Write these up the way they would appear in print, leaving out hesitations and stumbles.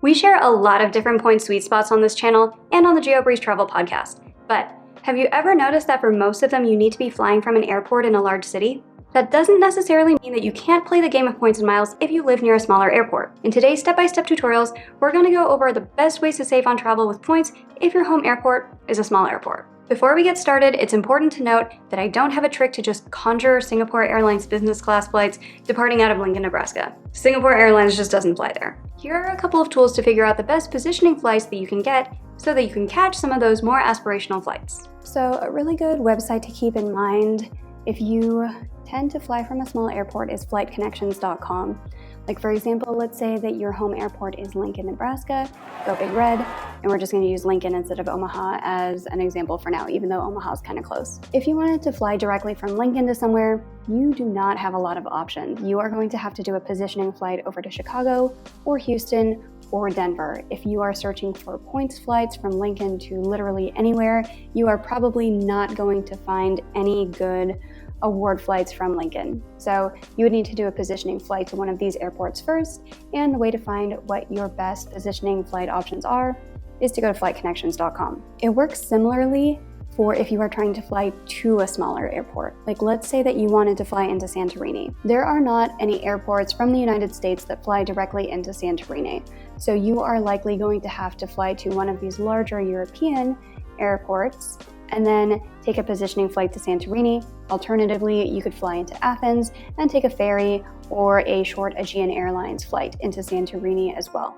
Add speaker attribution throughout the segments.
Speaker 1: We share a lot of different point sweet spots on this channel and on the GeoBreeze Travel podcast, but have you ever noticed that for most of them you need to be flying from an airport in a large city? That doesn't necessarily mean that you can't play the game of points and miles if you live near a smaller airport. In today's step-by-step tutorials, we're going to go over the best ways to save on travel with points if your home airport is a small airport. Before we get started, it's important to note that I don't have a trick to just conjure Singapore Airlines business class flights departing out of Lincoln, Nebraska. Singapore Airlines just doesn't fly there. Here are a couple of tools to figure out the best positioning flights that you can get so that you can catch some of those more aspirational flights. So a really good website to keep in mind if you tend to fly from a small airport is flightconnections.com. Like for example, let's say that your home airport is Lincoln, Nebraska, go big red, and we're just going to use Lincoln instead of Omaha as an example for now, even though Omaha is kind of close. If you wanted to fly directly from Lincoln to somewhere, you do not have a lot of options. You are going to have to do a positioning flight over to Chicago or Houston or Denver. If you are searching for points flights from Lincoln to literally anywhere, you are probably not going to find any good award flights from Lincoln. So you would need to do a positioning flight to one of these airports first, and the way to find what your best positioning flight options are is to go to flightconnections.com. It works similarly for if you are trying to fly to a smaller airport. Like let's say that you wanted to fly into Santorini. There are not any airports from the United States that fly directly into Santorini. So you are likely going to have to fly to one of these larger European airports and then take a positioning flight to Santorini. Alternatively, you could fly into Athens and take a ferry or a short Aegean Airlines flight into Santorini as well.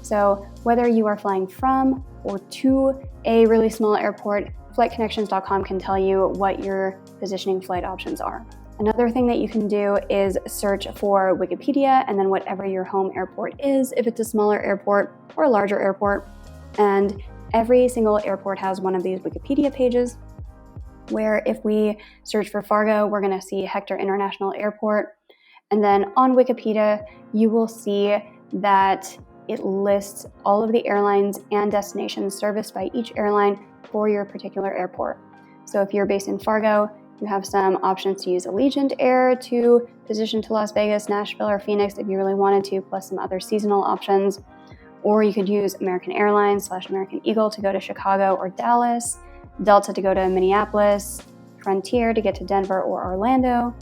Speaker 1: So whether you are flying from or to a really small airport, flightconnections.com can tell you what your positioning flight options are. Another thing that you can do is search for Wikipedia and then whatever your home airport is, if it's a smaller airport or a larger airport. And every single airport has one of these Wikipedia pages where if we search for Fargo, we're going to see Hector International Airport. And then on Wikipedia, you will see that it lists all of the airlines and destinations serviced by each airline for your particular airport. So if you're based in Fargo, you have some options to use Allegiant Air to position to Las Vegas, Nashville, or Phoenix if you really wanted to, plus some other seasonal options. Or you could use American Airlines / American Eagle to go to Chicago or Dallas, Delta to go to Minneapolis, Frontier to get to Denver or Orlando,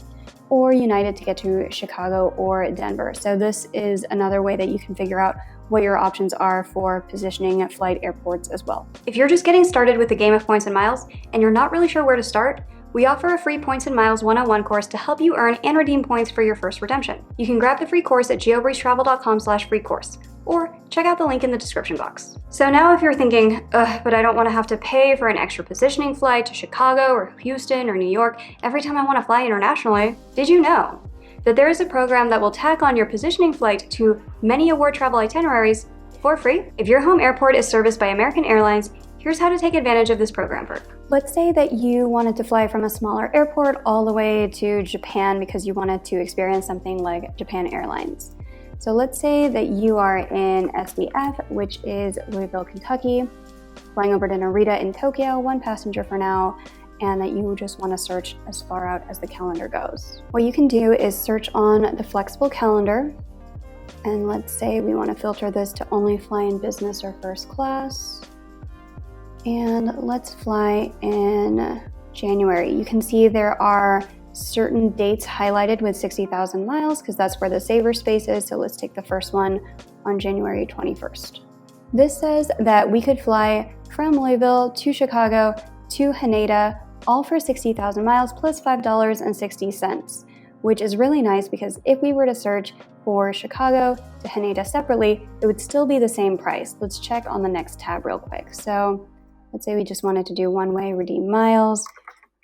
Speaker 1: or United to get to Chicago or Denver. So this is another way that you can figure out what your options are for positioning at flight airports as well. If you're just getting started with the game of points and miles and you're not really sure where to start, we offer a free Points and Miles 101 course to help you earn and redeem points for your first redemption. You can grab the free course at geobreezetravel.com/free course, or check out the link in the description box. So now if you're thinking, but I don't want to have to pay for an extra positioning flight to Chicago or Houston or New York every time I want to fly internationally, did you know that there is a program that will tack on your positioning flight to many award travel itineraries for free? If your home airport is serviced by American Airlines, here's how to take advantage of this program, Perk. Let's say that you wanted to fly from a smaller airport all the way to Japan because you wanted to experience something like Japan Airlines. So let's say that you are in SBF, which is Louisville, Kentucky, flying over to Narita in Tokyo, one passenger for now, and that you just want to search as far out as the calendar goes. What you can do is search on the flexible calendar, and let's say we want to filter this to only fly in business or first class. And let's fly in January. You can see there are certain dates highlighted with 60,000 miles because that's where the saver space is. So let's take the first one on January 21st. This says that we could fly from Louisville to Chicago to Haneda, all for 60,000 miles plus $5.60, which is really nice because if we were to search for Chicago to Haneda separately, it would still be the same price. Let's check on the next tab real quick. So let's say we just wanted to do one-way redeem miles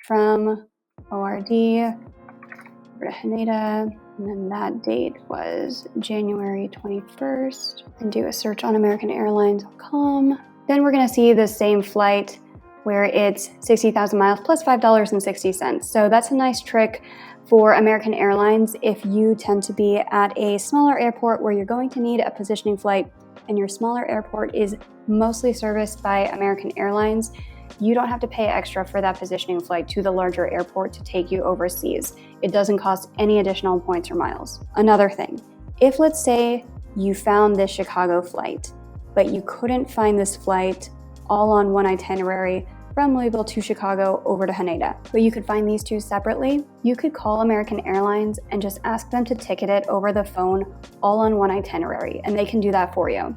Speaker 1: from ORD over to Haneda, and then that date was January 21st, and do a search on AmericanAirlines.com. Then we're going to see the same flight where it's 60,000 miles plus $5.60. So that's a nice trick for American Airlines if you tend to be at a smaller airport where you're going to need a positioning flight and your smaller airport is mostly serviced by American Airlines. You don't have to pay extra for that positioning flight to the larger airport to take you overseas. It doesn't cost any additional points or miles. Another thing, if let's say you found this Chicago flight, but you couldn't find this flight all on one itinerary from Louisville to Chicago over to Haneda, but you could find these two separately. You could call American Airlines and just ask them to ticket it over the phone all on one itinerary, and they can do that for you.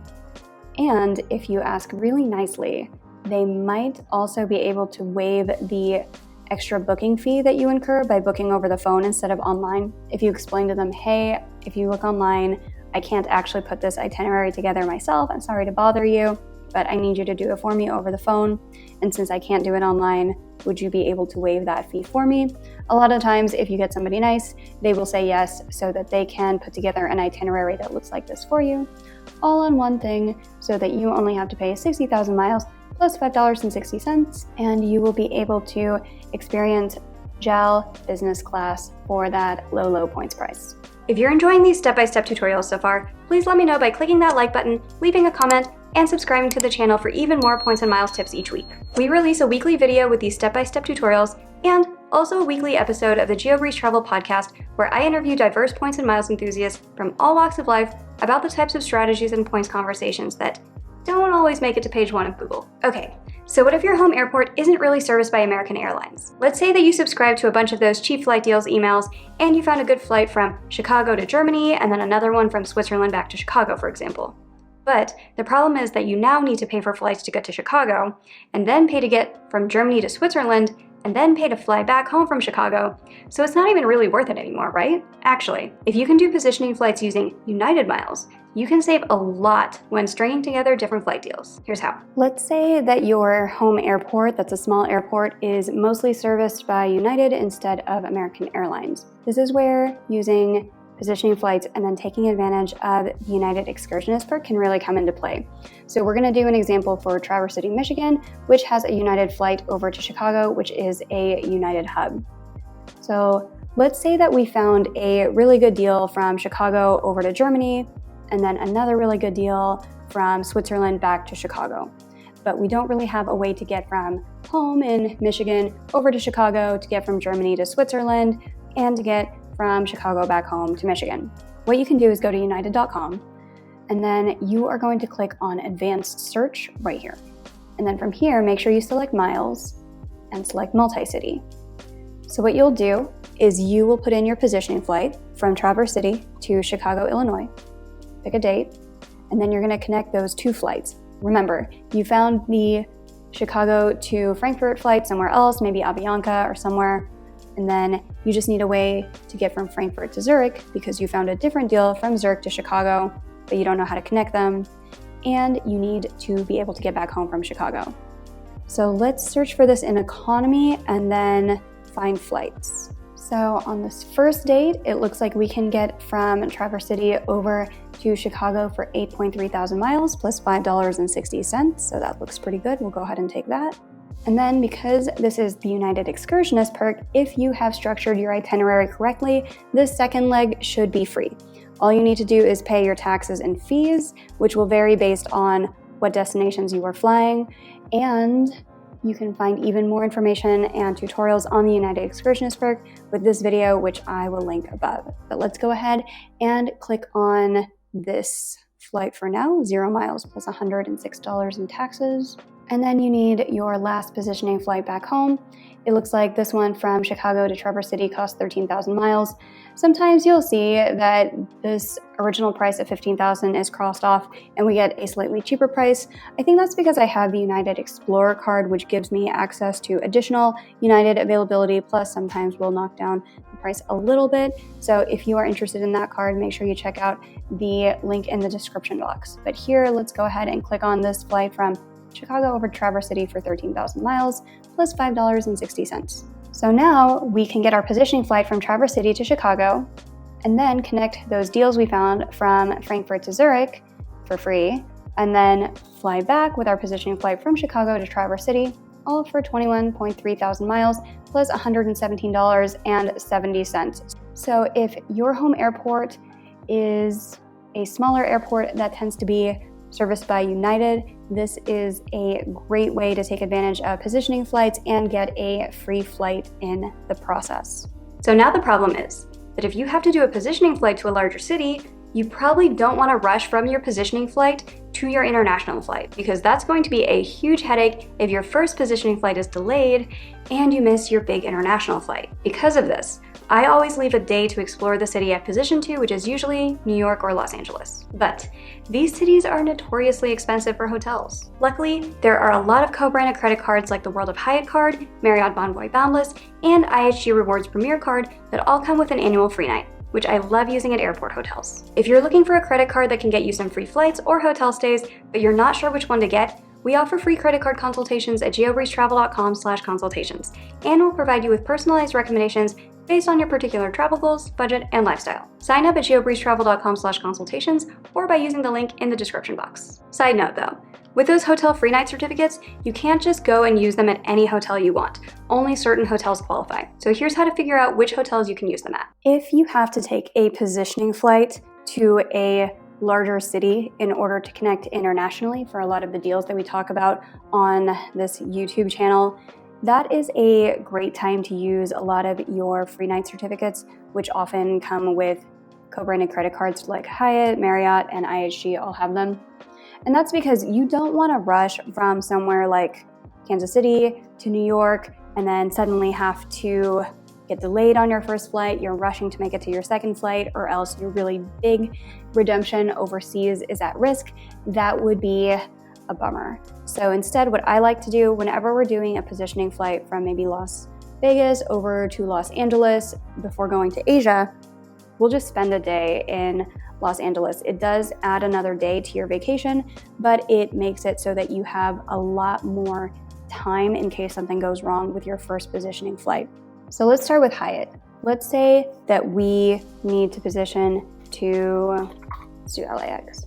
Speaker 1: And if you ask really nicely, they might also be able to waive the extra booking fee that you incur by booking over the phone instead of online. If you explain to them, hey, if you look online, I can't actually put this itinerary together myself. I'm sorry to bother you, but I need you to do it for me over the phone. And since I can't do it online, would you be able to waive that fee for me? A lot of times, if you get somebody nice, they will say yes so that they can put together an itinerary that looks like this for you, all on one thing, so that you only have to pay 60,000 miles plus $5.60, and you will be able to experience JAL business class for that low points price. If you're enjoying these step-by-step tutorials so far, please let me know by clicking that like button, leaving a comment, and subscribing to the channel for even more points and miles tips each week. We release a weekly video with these step-by-step tutorials and also a weekly episode of the GeoBreeze Travel Podcast where I interview diverse points and miles enthusiasts from all walks of life about the types of strategies and points conversations that don't always make it to page 1 of Google. Okay, so what if your home airport isn't really serviced by American Airlines? Let's say that you subscribe to a bunch of those cheap flight deals emails and you found a good flight from Chicago to Germany and then another one from Switzerland back to Chicago, for example. But the problem is that you now need to pay for flights to get to Chicago, and then pay to get from Germany to Switzerland, and then pay to fly back home from Chicago. So it's not even really worth it anymore, right? Actually, if you can do positioning flights using United miles, you can save a lot when stringing together different flight deals. Here's how. Let's say that your home airport, that's a small airport, is mostly serviced by United instead of American Airlines. This is where using positioning flights and then taking advantage of the United Excursionist perk can really come into play. So we're going to do an example for Traverse City, Michigan, which has a United flight over to Chicago, which is a United hub. So let's say that we found a really good deal from Chicago over to Germany, and then another really good deal from Switzerland back to Chicago. But we don't really have a way to get from home in Michigan over to Chicago, to get from Germany to Switzerland, and to get from Chicago back home to Michigan. What you can do is go to united.com, and then you are going to click on Advanced Search right here. And then from here, make sure you select miles and select multi-city. So what you'll do is you will put in your positioning flight from Traverse City to Chicago, Illinois, pick a date, and then you're going to connect those two flights. Remember, you found the Chicago to Frankfurt flight somewhere else, maybe Avianca or somewhere, and then you just need a way to get from Frankfurt to Zurich because you found a different deal from Zurich to Chicago, but you don't know how to connect them, and you need to be able to get back home from Chicago. So let's search for this in economy and then find flights. So on this first date, it looks like we can get from Traverse City over to Chicago for 8.3 thousand miles plus $5.60. So that looks pretty good. We'll go ahead and take that. And then because this is the United Excursionist perk, if you have structured your itinerary correctly, this second leg should be free. All you need to do is pay your taxes and fees, which will vary based on what destinations you are flying. And you can find even more information and tutorials on the United Excursionist perk with this video, which I will link above. But let's go ahead and click on this flight for now, 0 miles plus $106 in taxes. And then you need your last positioning flight back home. It looks like this one from Chicago to Traverse City costs 13,000 miles. Sometimes you'll see that this original price of 15,000 is crossed off and we get a slightly cheaper price. I think that's because I have the United Explorer card, which gives me access to additional United availability, plus sometimes we'll knock down the price a little bit. So if you are interested in that card, make sure you check out the link in the description box. But here, let's go ahead and click on this flight from Chicago over to Traverse City for 13,000 miles plus $5.60. So now we can get our positioning flight from Traverse City to Chicago and then connect those deals we found from Frankfurt to Zurich for free, and then fly back with our positioning flight from Chicago to Traverse City, all for 21.3 thousand miles plus $117.70. So if your home airport is a smaller airport that tends to be serviced by United, this is a great way to take advantage of positioning flights and get a free flight in the process. So now the problem is that if you have to do a positioning flight to a larger city, You probably don't want to rush from your positioning flight to your international flight, because that's going to be a huge headache if your first positioning flight is delayed and you miss your big international flight. Because of this, I always leave a day to explore the city I've positioned to, which is usually New York or Los Angeles. But these cities are notoriously expensive for hotels. Luckily, there are a lot of co-branded credit cards like the World of Hyatt card, Marriott Bonvoy Boundless, and IHG Rewards Premier card that all come with an annual free night, which I love using at airport hotels. If you're looking for a credit card that can get you some free flights or hotel stays, but you're not sure which one to get, we offer free credit card consultations at geobreezetravel.com/consultations, and we'll provide you with personalized recommendations based on your particular travel goals, budget, and lifestyle. Sign up at geobreezetravel.com/consultations or by using the link in the description box. Side note though, with those hotel free night certificates, you can't just go and use them at any hotel you want. Only certain hotels qualify. So here's how to figure out which hotels you can use them at. If you have to take a positioning flight to a larger city in order to connect internationally for a lot of the deals that we talk about on this YouTube channel, that is a great time to use a lot of your free night certificates, which often come with co-branded credit cards like Hyatt, Marriott, and IHG all have them. And that's because you don't want to rush from somewhere like Kansas City to New York and then suddenly have to get delayed on your first flight, you're rushing to make it to your second flight, or else your really big redemption overseas is at risk. That would be a bummer. So instead, what I like to do whenever we're doing a positioning flight from maybe Las Vegas over to Los Angeles before going to Asia, we'll just spend a day in Los Angeles. It does add another day to your vacation, but it makes it so that you have a lot more time in case something goes wrong with your first positioning flight. So let's start with Hyatt. Let's say that we need to position to, let's do LAX.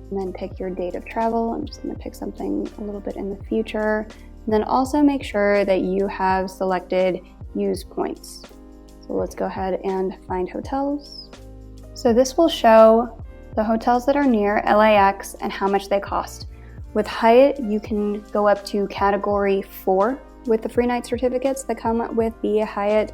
Speaker 1: And then pick your date of travel. I'm just gonna pick something a little bit in the future. And then also make sure that you have selected use points. So let's go ahead and find hotels. So this will show the hotels that are near LAX and how much they cost. With Hyatt, you can go up to category 4 with the free night certificates that come with the Hyatt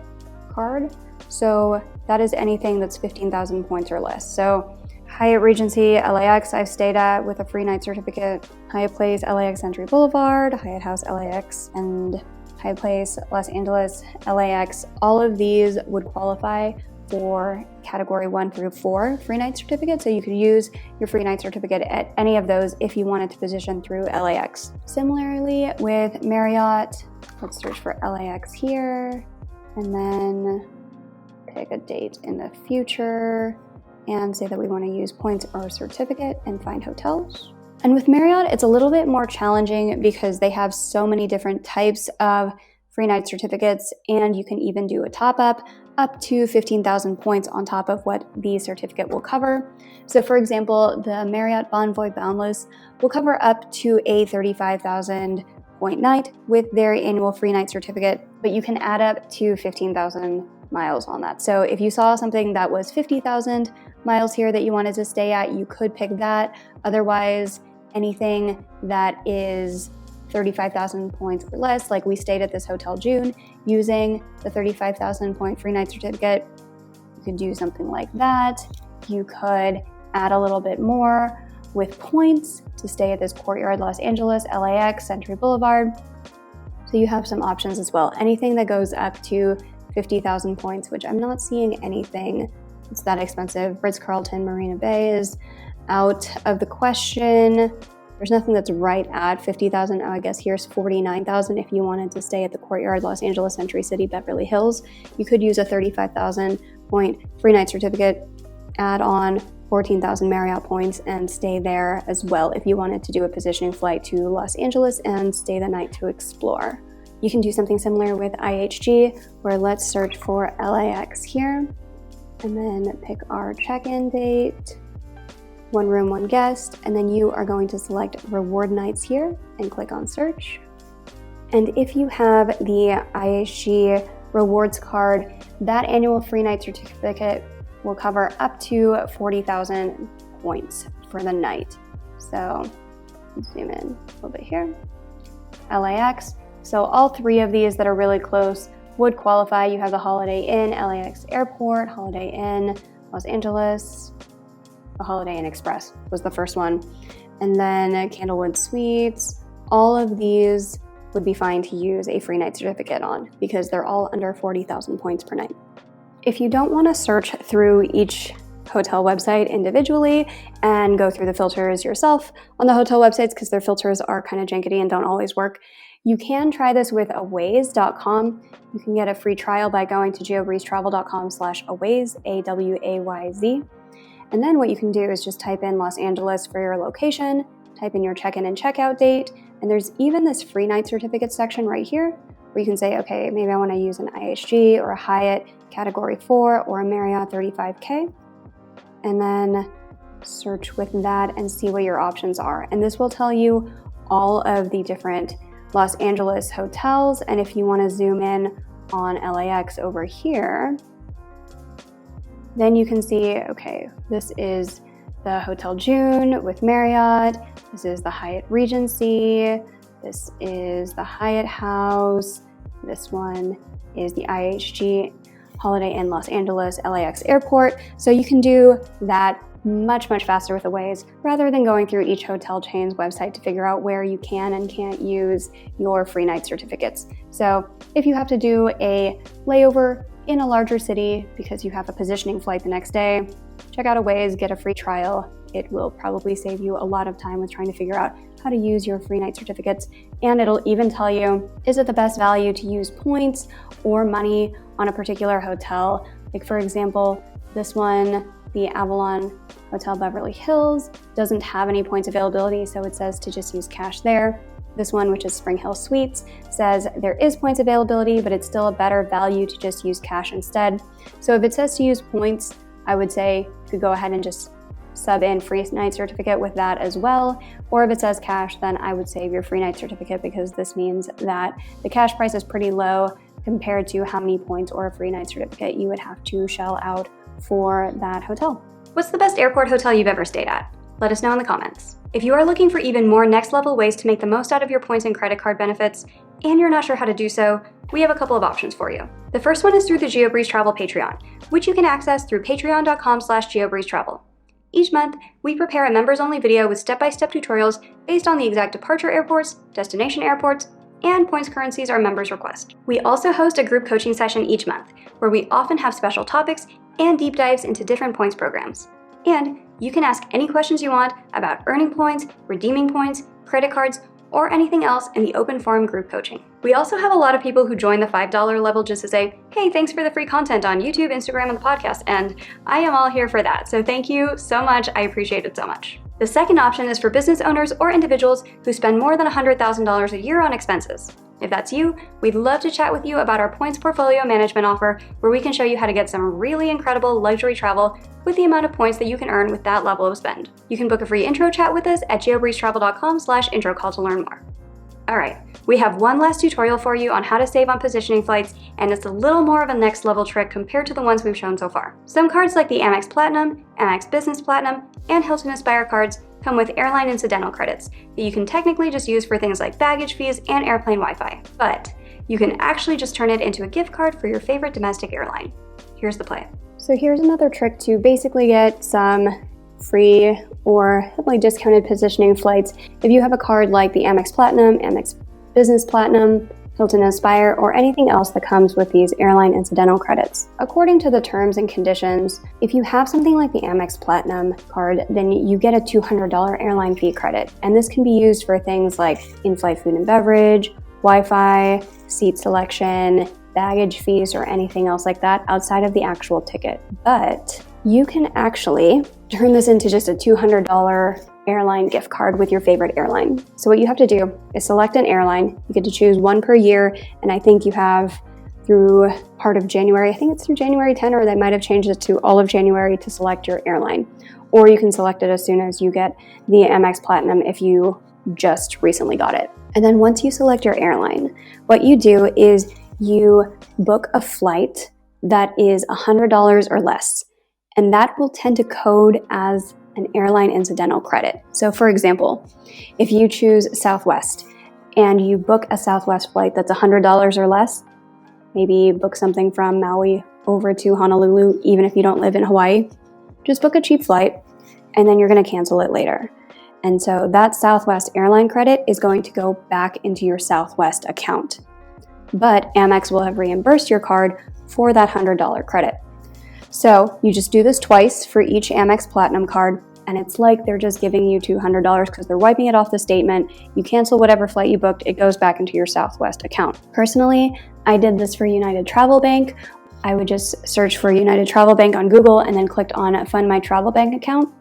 Speaker 1: card. So that is anything that's 15,000 points or less. So Hyatt Regency LAX I've stayed at with a free night certificate, Hyatt Place LAX Century Boulevard, Hyatt House LAX, and Hyatt Place Los Angeles LAX. All of these would qualify for category 1 through 4 free night certificate. So you could use your free night certificate at any of those if you wanted to position through LAX. Similarly with Marriott, let's search for LAX here and then pick a date in the future and say that we want to use points or certificate and find hotels. And with Marriott, it's a little bit more challenging because they have so many different types of free night certificates, and you can even do a top-up up to 15,000 points on top of what the certificate will cover. So for example, the Marriott Bonvoy Boundless will cover up to a 35,000 point night with their annual free night certificate, but you can add up to 15,000 miles on that. So if you saw something that was 50,000 miles here that you wanted to stay at, you could pick that. Otherwise, anything that is 35,000 points or less, like we stayed at this Hotel June using the 35,000 point free night certificate, you could do something like that. You could add a little bit more with points to stay at this Courtyard Los Angeles, LAX, Century Boulevard. So you have some options as well. Anything that goes up to 50,000 points, which I'm not seeing anything that's that expensive. Ritz-Carlton Marina Bay is out of the question. There's nothing that's right at 50,000. Oh, I guess here's 49,000 if you wanted to stay at the Courtyard Los Angeles, Century City, Beverly Hills. You could use a 35,000 point free night certificate, add on 14,000 Marriott points and stay there as well if you wanted to do a positioning flight to Los Angeles and stay the night to explore. You can do something similar with IHG, where let's search for LAX here and then pick our check-in date, 1 room, 1 guest, and then you are going to select reward nights here and click on search. And if you have the IHG rewards card, that annual free night certificate will cover up to 40,000 points for the night. So zoom in a little bit here. LAX. So all 3 of these that are really close would qualify. You have the Holiday Inn, LAX Airport, Holiday Inn, Los Angeles, a Holiday Inn Express was the first one. And then Candlewood Suites. All of these would be fine to use a free night certificate on because they're all under 40,000 points per night. If you don't want to search through each hotel website individually and go through the filters yourself on the hotel websites because their filters are kind of janky and don't always work, you can try this with awayz.com. You can get a free trial by going to geobreezetravel.com/awayz, AWAYZ. And then what you can do is just type in Los Angeles for your location, type in your check-in and check-out date, and there's even this free night certificate section right here where you can say, okay, maybe I want to use an IHG or a Hyatt Category 4 or a Marriott 35K, and then search with that and see what your options are. And this will tell you all of the different Los Angeles hotels, and if you want to zoom in on LAX over here, then you can see, okay, this is the Hotel June with Marriott, this is the Hyatt Regency, this is the Hyatt House, this one is the IHG Holiday Inn Los Angeles LAX Airport. So you can do that much faster with Awayz rather than going through each hotel chain's website to figure out where you can and can't use your free night certificates. So if you have to do a layover in a larger city because you have a positioning flight the next day, check out Awayz, get a free trial. It will probably save you a lot of time with trying to figure out how to use your free night certificates. And it'll even tell you, is it the best value to use points or money on a particular hotel? Like for example, this one, the Avalon Hotel Beverly Hills, doesn't have any points availability, so it says to just use cash there. This one, which is Spring Hill Suites, says there is points availability, but it's still a better value to just use cash instead. So if it says to use points, I would say you could go ahead and just sub in free night certificate with that as well. Or if it says cash, then I would save your free night certificate because this means that the cash price is pretty low compared to how many points or a free night certificate you would have to shell out for that hotel. What's the best airport hotel you've ever stayed at? Let us know in the comments. If you are looking for even more next level ways to make the most out of your points and credit card benefits, and you're not sure how to do so, we have a couple of options for you. The first one is through the GeoBreeze Travel Patreon, which you can access through patreon.com/geobreezetravel. Each month, we prepare a members-only video with step-by-step tutorials based on the exact departure airports, destination airports, and points currencies our members request. We also host a group coaching session each month, where we often have special topics and deep dives into different points programs. And you can ask any questions you want about earning points, redeeming points, credit cards, or anything else in the open forum group coaching. We also have a lot of people who join the $5 level just to say, hey, thanks for the free content on YouTube, Instagram, and the podcast, and I am all here for that. So thank you so much. I appreciate it so much. The second option is for business owners or individuals who spend more than $100,000 a year on expenses. If that's you, we'd love to chat with you about our points portfolio management offer, where we can show you how to get some really incredible luxury travel with the amount of points that you can earn with that level of spend. You can book a free intro chat with us at geobreezetravel.com/intro call to learn more. All right, we have one last tutorial for you on how to save on positioning flights, and it's a little more of a next level trick compared to the ones we've shown so far. Some cards like the Amex Platinum, Amex Business Platinum, and Hilton Aspire cards come with airline incidental credits that you can technically just use for things like baggage fees and airplane Wi-Fi. But you can actually just turn it into a gift card for your favorite domestic airline. Here's the play. So here's another trick to basically get some free or heavily discounted positioning flights. If you have a card like the Amex Platinum, Amex Business Platinum, Hilton Aspire, or anything else that comes with these airline incidental credits. According to the terms and conditions, if you have something like the Amex Platinum card, then you get a $200 airline fee credit. And this can be used for things like in-flight food and beverage, Wi-Fi, seat selection, baggage fees, or anything else like that outside of the actual ticket. But you can actually turn this into just a $200 airline gift card with your favorite airline. So what you have to do is select an airline. You get to choose one per year, and I think you have through part of January. I think it's through January 10, or they might have changed it to all of January to select your airline. Or you can select it as soon as you get the Amex Platinum if you just recently got it. And then once you select your airline, what you do is you book a flight that is $100 or less, and that will tend to code as an airline incidental credit. So for example, if you choose Southwest and you book a Southwest flight that's $100 or less, maybe book something from Maui over to Honolulu, even if you don't live in Hawaii, just book a cheap flight and then you're going to cancel it later. And so that Southwest airline credit is going to go back into your Southwest account. But Amex will have reimbursed your card for that $100 credit. So you just do this twice for each Amex Platinum card, and it's like they're just giving you $200 because they're wiping it off the statement. You cancel whatever flight you booked, it goes back into your Southwest account. Personally, I did this for United Travel Bank. I would just search for United Travel Bank on Google and then clicked on Fund My Travel Bank account,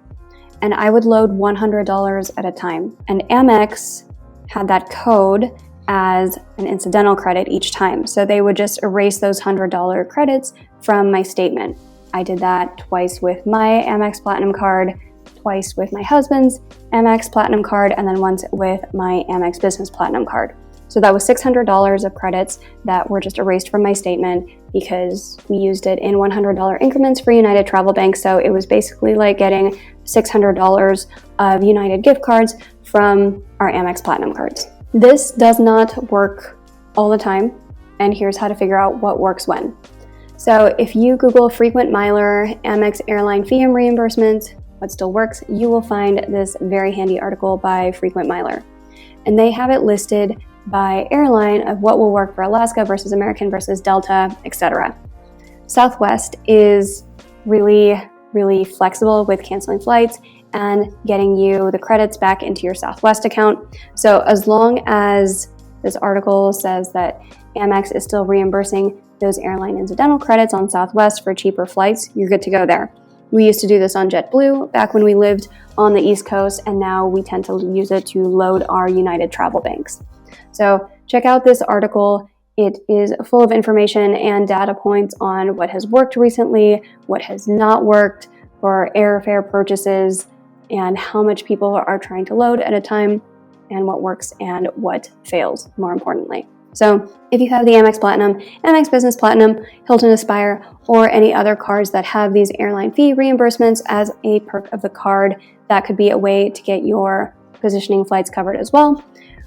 Speaker 1: and I would load $100 at a time. And Amex had that code as an incidental credit each time. So they would just erase those $100 credits from my statement. I did that twice with my Amex Platinum card, twice with my husband's Amex Platinum card, and then once with my Amex Business Platinum card. So that was $600 of credits that were just erased from my statement because we used it in $100 increments for United Travel Bank. So it was basically like getting $600 of United gift cards from our Amex Platinum cards. This does not work all the time, and here's how to figure out what works when. So if you Google frequent miler, Amex airline fee and reimbursements, what still works, you will find this very handy article by Frequent Miler. And they have it listed by airline of what will work for Alaska versus American versus Delta, etc. Southwest is really, really flexible with canceling flights and getting you the credits back into your Southwest account. So as long as this article says that Amex is still reimbursing those airline incidental credits on Southwest for cheaper flights, you're good to go there. We used to do this on JetBlue back when we lived on the East Coast, and now we tend to use it to load our United Travel Banks. So check out this article. It is full of information and data points on what has worked recently, what has not worked for airfare purchases, and how much people are trying to load at a time, and what works and what fails, more importantly. So if you have the Amex Platinum, Amex Business Platinum, Hilton Aspire, or any other cards that have these airline fee reimbursements as a perk of the card, that could be a way to get your positioning flights covered as well.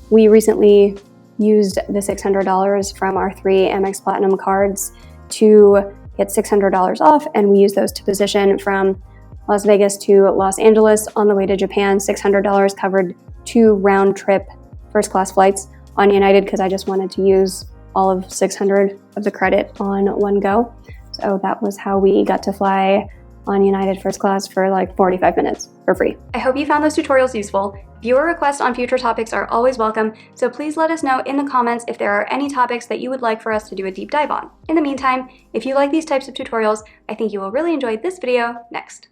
Speaker 1: We recently used the $600 from our 3 Amex Platinum cards to get $600 off, and we used those to position from Las Vegas to Los Angeles on the way to Japan. $600 covered 2 round-trip first-class flights on United because I just wanted to use all of $600 of the credit on one go. So that was how we got to fly on United first class for like 45 minutes for free. I hope you found those tutorials useful. Viewer requests on future topics are always welcome, so please let us know in the comments if there are any topics that you would like for us to do a deep dive on. In the meantime, if you like these types of tutorials, I think you will really enjoy this video next.